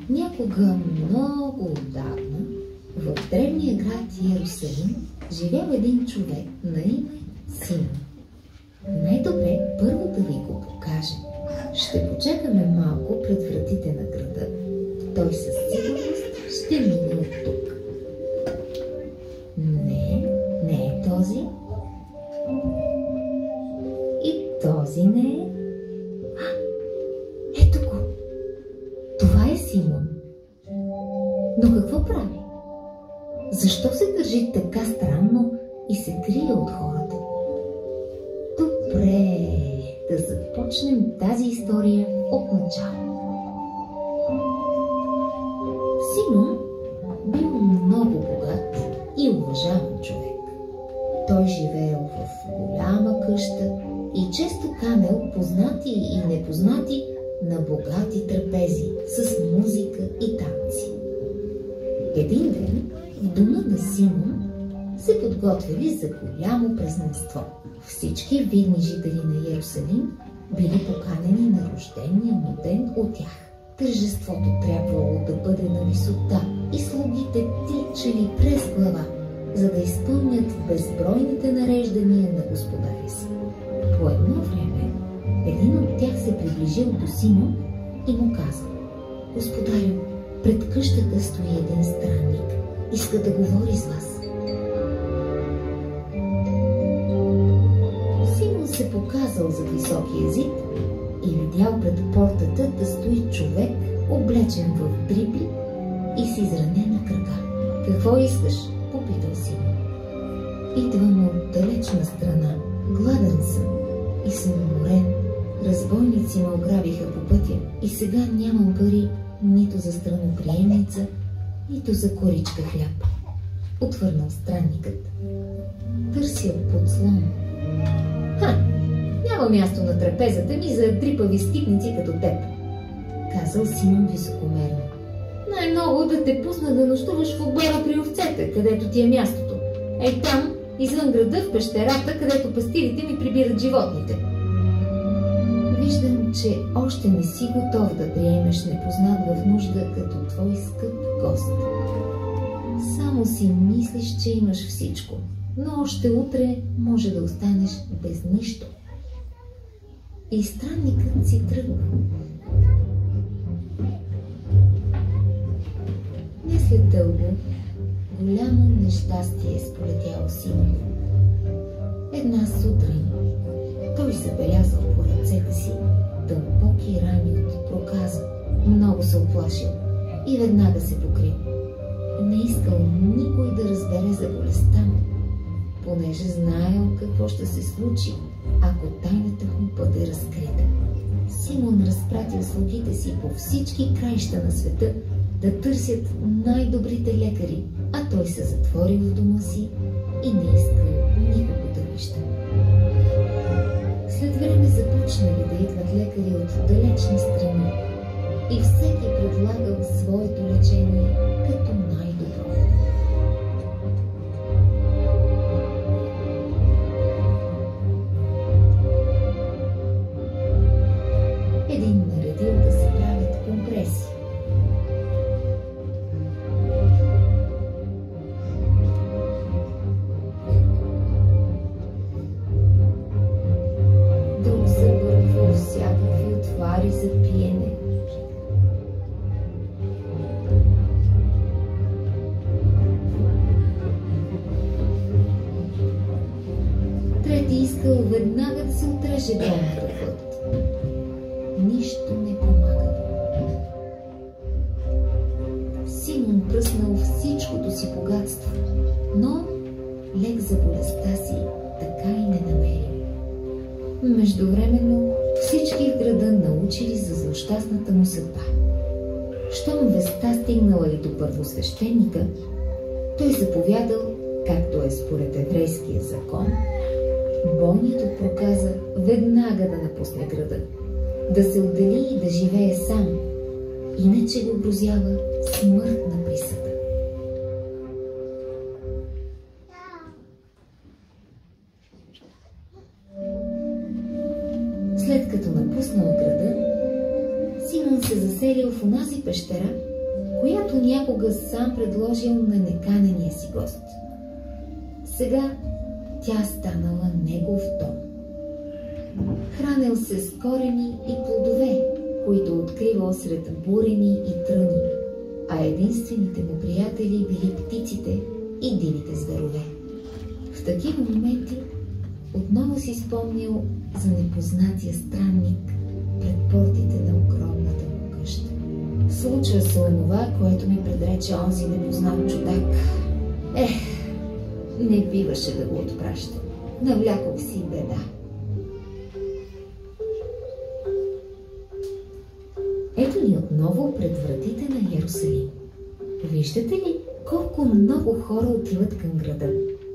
Някога много отдавна в древния град Йерусалим живял един човек на име Симон. Най-добре първо да ви го покаже. Ще почакаме малко пред вратите на града. Той със сигурност ще мине от тук. Не е този. И този не е. Ето го. Това е Симон. Но какво прави? Защо се държи така странно и се крие от хората? Добре, да започнем тази история от начало. Симон бил много богат и уважаван човек. Той живеел в голяма къща и често канел познати и непознати на богати трапези с музика и танци. Един ден в дома на Симон се подготвили за голямо празненство. Всички видни жители на Йерусалим били поканени на рождения му ден от тях. Тържеството трябвало да бъде на висота и слугите тичали през глава, за да изпълнят безбройните нареждания на господаря си. По едно време един от тях се приближил до Симон и му казал: „Господарю, пред къщата стои един странник. Иска да говори с вас.“ Симон се показал зад високия зид и видял пред портата да стои човек, облечен в дрипи и с изранена крака. „Какво искаш?“ попитал Симон. „Идвам от далечна страна. Гладен съм и съм уморен. Разбойници ме ограбиха по пътя и сега нямам пари нито за страноприемница, нито за коричка хляб“, отвърнал странникът. „Търся подслон.“ „Няма място на трапезата ми за трипави стипници като теб“, казал Симон високомерно. „Най-много да те пусна да нощуваш в обора при овцете, където ти е мястото. Ей там, извън града, в пещерата, където пастирите ми прибират животните.“ „Виждам, че още не си готов да приемеш непознат в нужда като твой скъп гост. Само си мислиш, че имаш всичко, но още утре може да останеш без нищо.“ И странникът си тръгва. Не след дълго голямо нещастие сполетяло Симон. Една сутрин той забелязал по ръцете си дълбоки рани от проказа. Много се оплашил и веднага се покрил. Не искал никой да разбере за болестта му, понеже знаел какво ще се случи, ако тайната му бъде разкрита. Симон разпратил слугите си по всички краища на света да търсят най-добрите лекари, а той се затворил в дома си и не искал никого да вижда. След време започнали да идват лекари от далечни страни и всеки предлагал своето лечение като най-добро. Един наредил да се правят компреси. Друг забърквал всякакви отвари за пиене. Трети искал веднага да се отреже долната плът. Нищо не помагало. Симон пръснал всичкото си богатство, но лек за болестта си така и не намерил. Междувременно всички в града научили за злощастната му съдба. Щом вестта стигнала и до първосвещеника, той заповядал, както е според еврейския закон, болният от проказа веднага да напусне града, да се отдели и да живее сам, иначе го грозява смъртна присъда. След като напуснал града, Симон се заселил в онази пещера, която някога сам предложил на неканения си гост. Сега тя станала негов дом. Хранил се с корени и плодове, които откривал сред бурени и тръни, а единствените му приятели били птиците и дивите зверове. В такива моменти отново си спомнял за непознатия странник пред портите на огромната му къща. Случва се онова, което ми предрече онзи непознат чудак. Не биваше да го отпращам. Навлякох си беда. Ето ни отново пред вратите на Йерусалим. Виждате ли колко много хора отиват към града?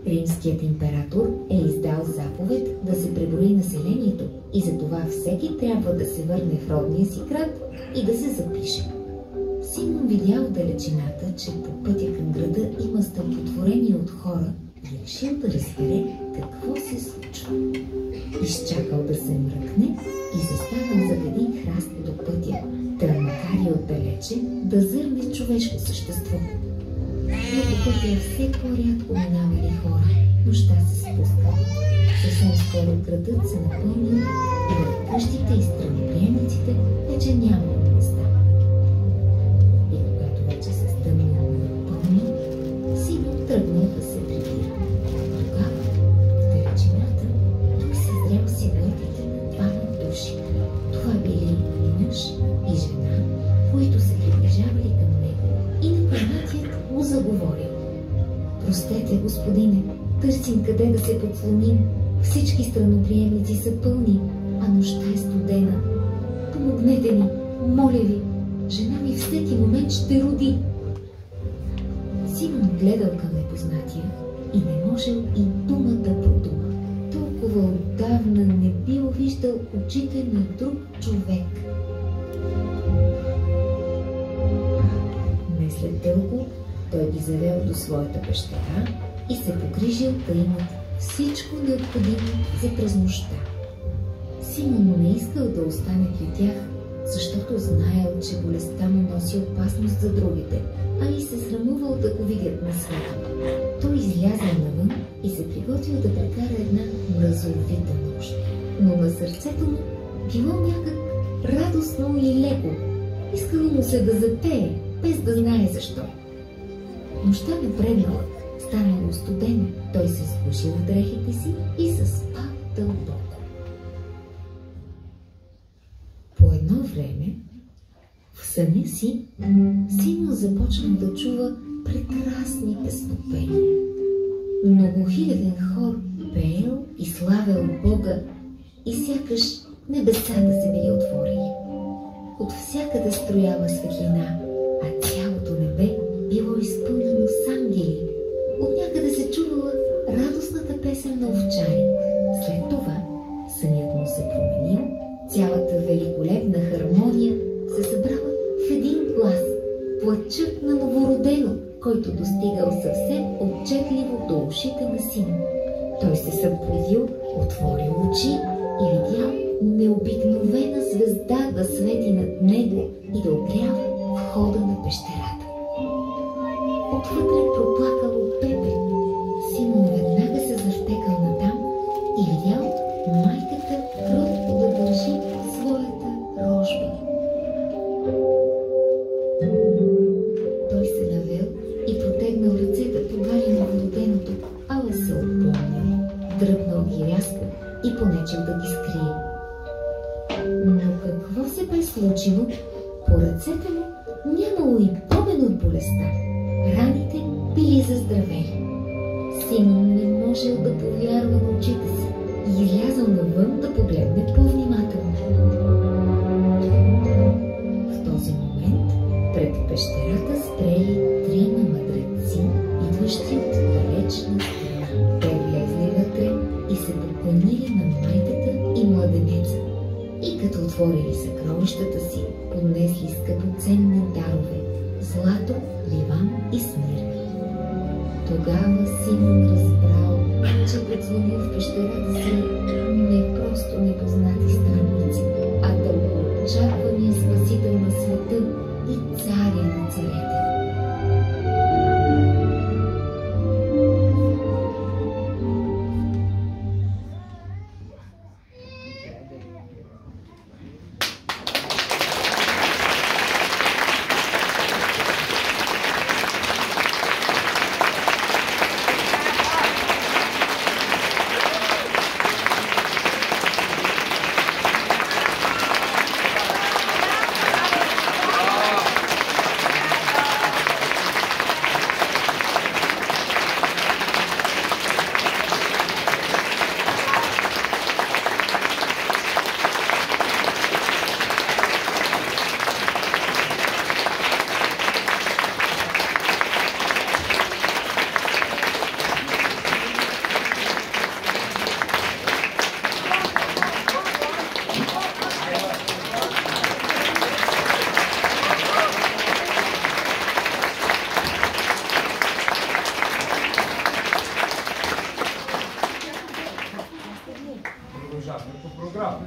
Римският император е издал заповед да се преброи населението и затова всеки трябва да се върне в родния си град и да се запише. Симон видял в далечината, че по пътя към града има стълпотворение от хора и решил да разбере какво се случва. Изчакал да се мръкне и застанал зад един храст до пътя, да макар и отдалече да зърне човешко същество. Но по пътя все по-рядко минавали хора, нощта се спускала. Съвсем скоро градът се напълнил и в къщите и страноприемниците вече нямало места. И когато вече се стъмнил напълни, Симон тръгнал да се прибира. Тогава в далечината той съзрял силуетите на двама души. Това били мъж и жена, които се приближавали към него, и непознатият му заговорил. Простете, господине, търсим къде да се подслоним. Всички страноприемници са пълни, а нощта е студена. Помогнете ни, моля ви, жена ми всеки момент ще роди. Симон гледал към непознатия и не можел и дума да продума. Толкова отдавна не бил виждал очите на друг човек. Не след дълго той ги завел до своята пещера и се погрижил да имат всичко необходимо за през нощта. Симон не искал да остане при тях, защото знаел, че болестта му носи опасност за другите, а и се срамувал да го видят на света. Той излязъл навън и се приготвил да прекара една мразовита нощ. Но на сърцето му било някак радостно и леко. Искало му се да запее, без да знае защо. Нощта напреднала, станало студено, той се сгушил в дрехите си и заспа дълбоко. По едно време, в съня си, Симон започнал да чува прекрасни песнопения. Многохиляден хор пеел и славел Бога и сякаш небесата се били отворили. От всякъде строяла светлина, а цялото небе било изпълнено с ангели. От някъде се чувала радостната песен на овчари. След това сънят му се променил, цялата великолепна хармония се събрала в един глас, плачът на новородено, който достигал съвсем отчетливо до ушите на Симон. Той се събудил, отворил очи и видял необикновена звезда да свети над него и да огрява входа на пещерата. Отвътре проплакало пепе. Симон веднага се завтекал натам и видял майката кротко да държи своята рожба. Той се навел и протегнал ръце да погали новороденото, ала се опомнил, дръпнал ги рязко и понечел да ги скрие. Но какво се бе случило? По ръцете му нямало и помен от болестта. Раните били заздравели. Симон не можел да повярва на очите си и излязъл навън да погледне по-внимателно. В този момент пред пещерата спрели трима мъдреци, идващи от далечна страна. Те влезли вътре и се поклонили на майката и младенеца. И като отворили съкровищата си, поднесли скъпоценни дарове – злато, ливан и смирна. Тогава Симон разбрал, че подзвонил в пещерата си не просто непознати странници, а дългоочаквания Спасител на света и Царя на царете. Продължаваме по програма.